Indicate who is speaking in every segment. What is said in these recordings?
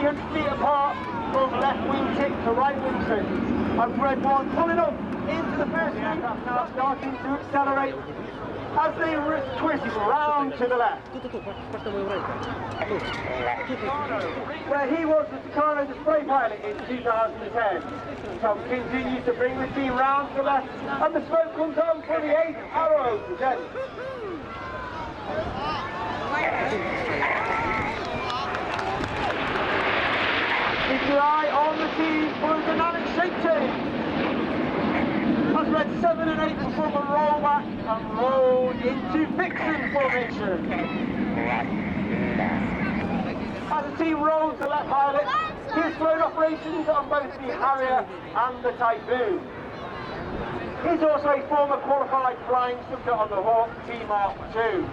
Speaker 1: 300 feet apart from left wing tip to right wing tip. And Red 1 pulling up into the first wing, now starting to accelerate as they twist round to the left. Where he was the Tucano display pilot in 2010. Tom continues to bring the team round to the left, and the smoke comes on for the 8th arrow present. Keep your eye on the team for the dynamic shape change. As Red 7 and 8 perform a roll back and roll into vixen formation. As the team rolls the left pilot, here's flown operations on both the Harrier and the Typhoon. He's also a former qualified flying instructor on the Hawk T-Mark II.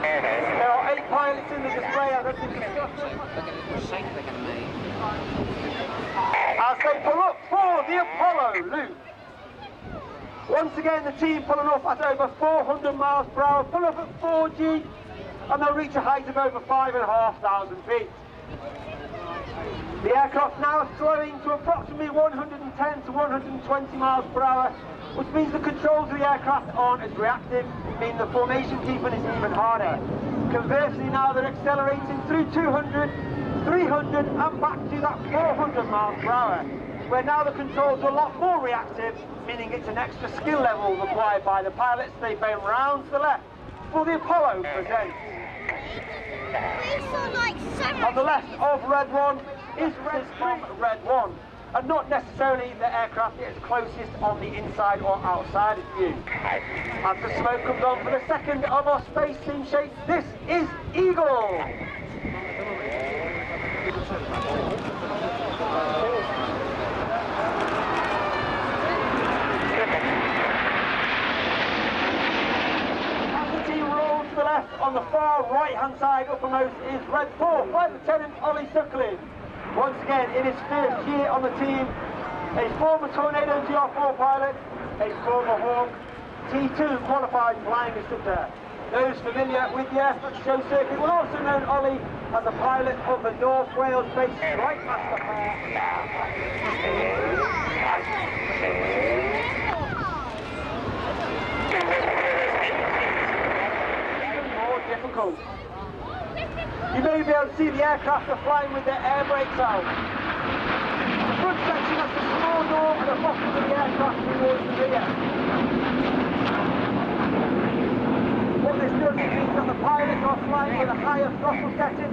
Speaker 1: There are 8 pilots in the display as I discussed. As they pull up for the Apollo loop. Once again the team pulling off at over 400 miles per hour, pull up at 4G, and they'll reach a height of over 5,500 feet. The aircraft now slowing to approximately 110 to 120 miles per hour, which means the controls of the aircraft aren't as reactive, meaning the formation keeping is even harder. Conversely, now they're accelerating through 200, 300 and back to that 400 miles per hour, where now the controls are a lot more reactive, meaning it's an extra skill level required by the pilots. They bend round to the left for the Apollo present. On the left of Red 1 is Red from Red 1, and not necessarily the aircraft that is closest on the inside or outside of view. As the smoke comes on for the second of our space team shapes, this is Eagle. To the left, on the far right hand side uppermost is Red 4, Flight Lieutenant Ollie Suckling. Once again in his first year on the team, a former Tornado GR4 pilot, a former Hawk T2 qualified flying instructor. Those familiar with the Air Show circuit will also know Ollie as a pilot of the North Wales based Strike Master. Difficult. You may be able to see the aircraft are flying with their air brakes out. The front section has a small door at the bottom of the aircraft towards the rear. What this does means that the pilots are flying with a higher throttle setting.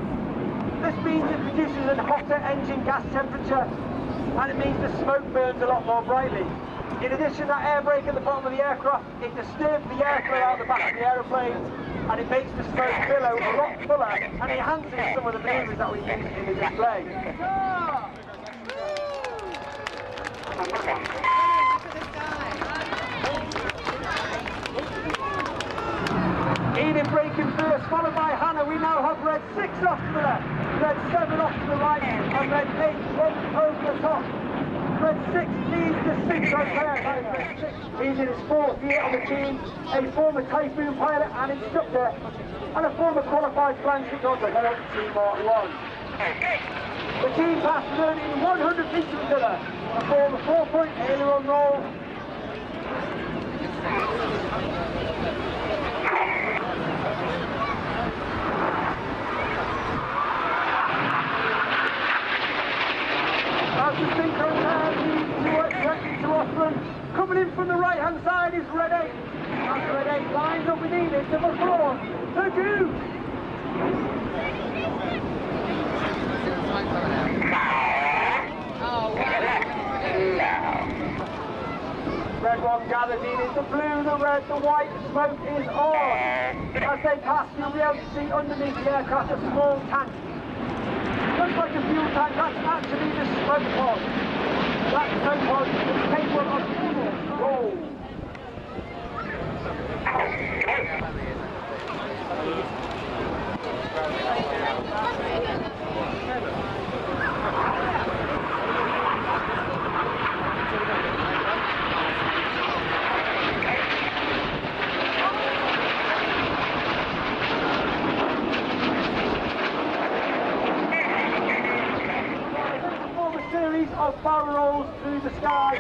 Speaker 1: This means it produces a hotter engine gas temperature, and it means the smoke burns a lot more brightly. In addition, that air brake at the bottom of the aircraft, it disturbs the airflow out the back of the aeroplane, and it makes the smoke billow a lot fuller and enhances some of the manoeuvres that we use in the display. Eden braking first, followed by Hannah. We now have Red 6 off to the left, Red 7 off to the right, and Red 8 runs over the top. Red 6 leads the 6 on pair. He's in his 4th year on the team, a former Typhoon pilot and instructor, and a former qualified flying instructor on the Hawk T-Mark 1. The team passed learning 100 feet to each other, perform a 4-point aileron roll. As the synchro directly to Osman. Coming in from the right hand side is Red 8. As Red 8 lines up with Enid to the floor. The Goose. Red 1 gathers in the blue, the red, the white, the smoke is on. As they pass, you'll be able to see underneath the aircraft a small tank. Looks like a fuel tank, that's actually the smoke pod. That smoke pod is capable of full roll. rolls through the sky,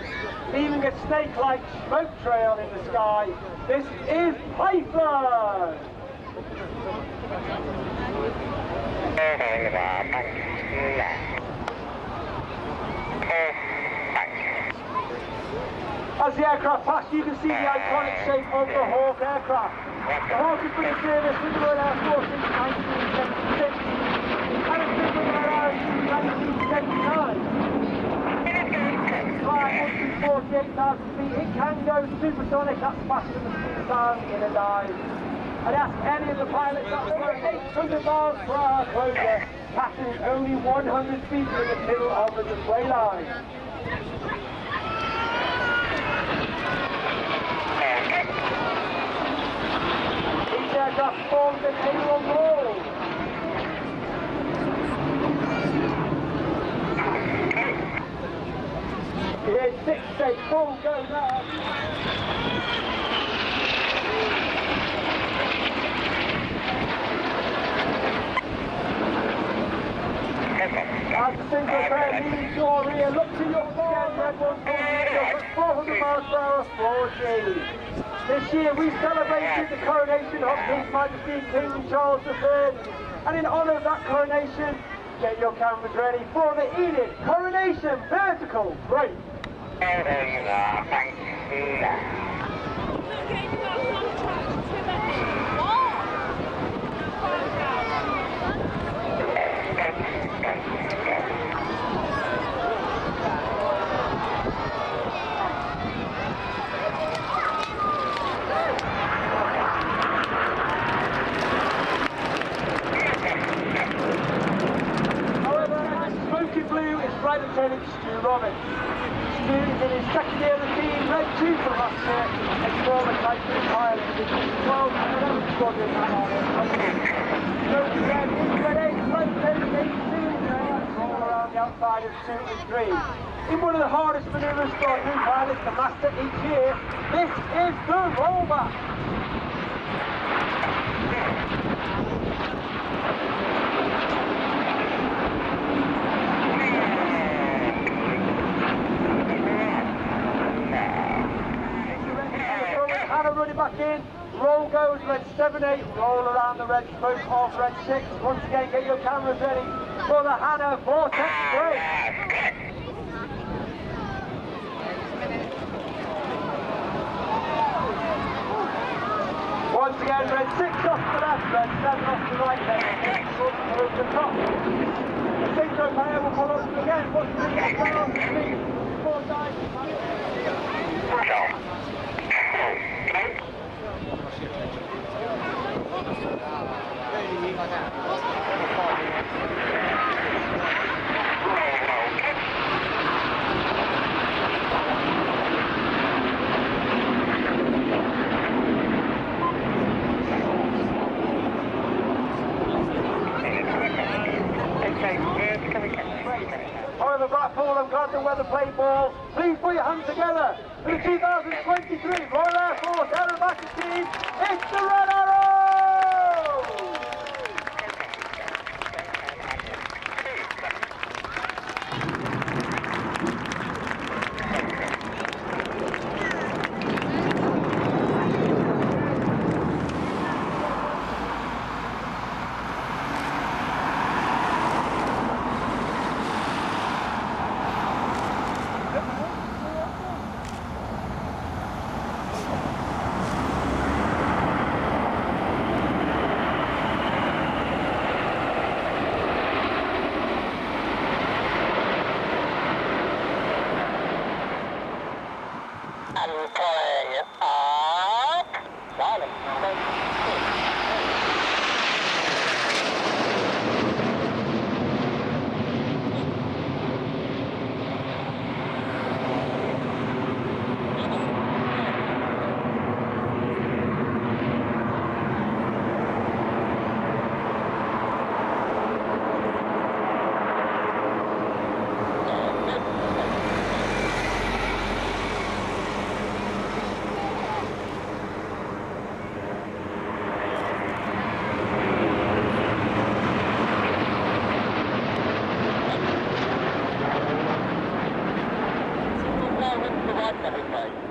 Speaker 1: leaving a snake-like smoke trail in the sky. This is Python! As the aircraft passed, you can see the iconic shape of the Hawk aircraft. The Hawk has been in service with the Royal Air Force since 1976, and it's been with the Royal Air since 1979. Flying up to 48,000 feet, it can go supersonic, that's faster than speed of sound in a dive. I'd ask any of the pilots that were 800 miles per hour closer, passing only 100 feet in the middle of the display line. These aircraft formed an A1 roll. Here's 6, say, full go now. As the single pair leaves your rear, look to your again, Red 1 at 400 miles per hour, 4G. This year we celebrated the coronation of His Majesty King Charles III, and in honour of that coronation, get your cameras ready for the Enid Coronation Vertical Break. Lieutenant Stu Roberts. Stu is in his second year of the team, Red 2 from last year, ex-former Typhoon pilot in the 12 and 11 squadron and on it. Note again, in Red 8, Flight 10, all around the outside of 2 and 3. In one of the hardest manoeuvres for our new pilots to master each year, this is the rollback. Running back in, roll goes, red 7-8, roll around the red smoke off red 6. Once again, get your cameras ready for the Hannah Vortex break. Once again, red 6 off the left, red 7 off the right, then 6 over the top. The synchro pair will follow us again. Once again, down, 3, 4 times. However, Blackpool, I'm glad the weather played ball. Please put your hands together for the 2023 Royal Air Force Aerobatic Team. It's the Red Arrow!
Speaker 2: 1 minute,